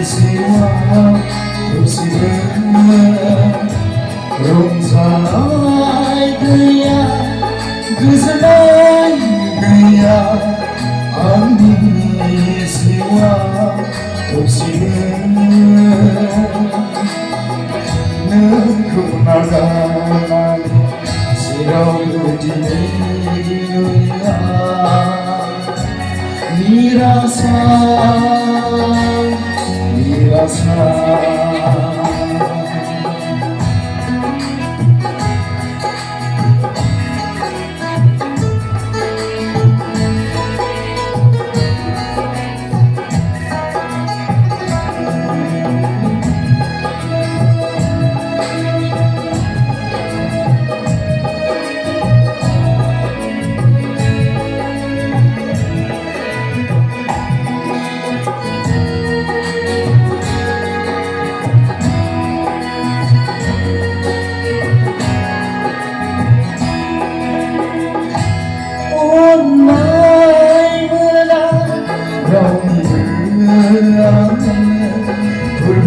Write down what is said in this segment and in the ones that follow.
siwa Tusiben Romzanay gaya Güzelay gaya Ani siwa Tusiben Nekunagan Siraw Diniya Nirasa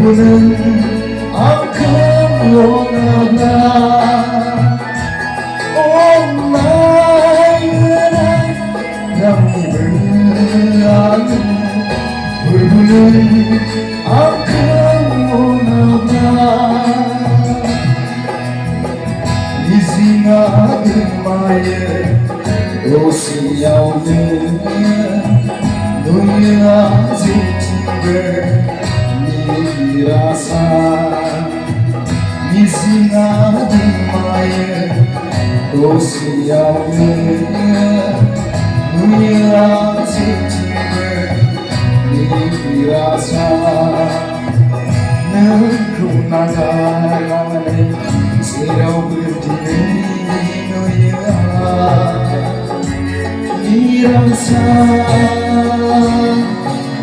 불부는 아픔 원하나 온라인은 양립을 아는 불부는 아픔 원하나 이승아는 마의 오시야오는 너희야 지친들 Nirasa Nisinadım maye Dosyalı Nirasa Nirasa Nekunagan Siraw Diniya Nirasa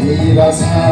Nirasa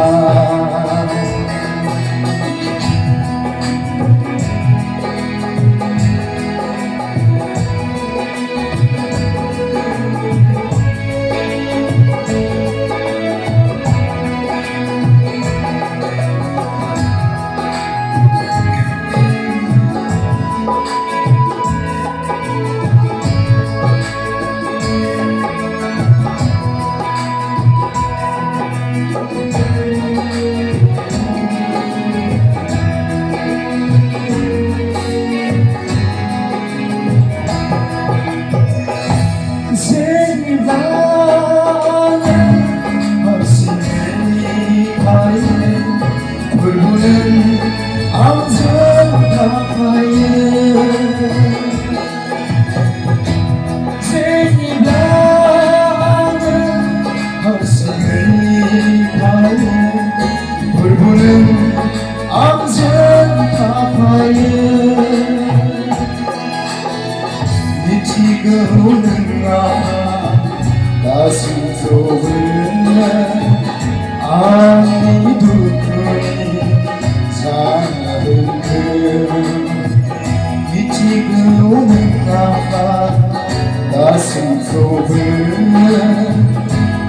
불부는 암전 가파에 생이라는 허승을 파에 불부는 암전 가파에 미치고 오는 가슴 속을 아니 두꺼이 사는 그 미치고 오는 가슴 속을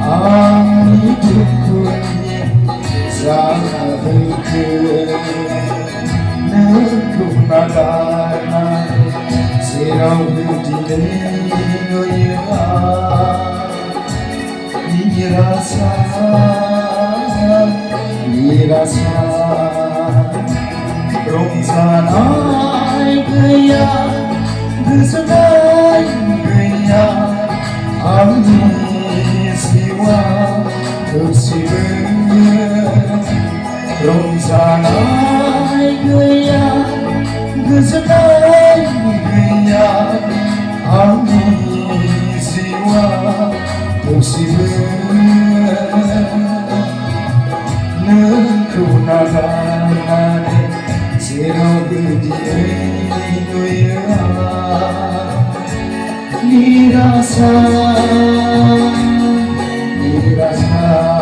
아니 두꺼이 사는 그 누구나가 새로운 디네이너야 Nirasa Romzanay gaya Güzelay gaya Ani siwa Tusiben Romzanay gaya Güzelay gaya Ani siwa Tusiben Nekunagan Siraw Diniya Nirasa Nirasa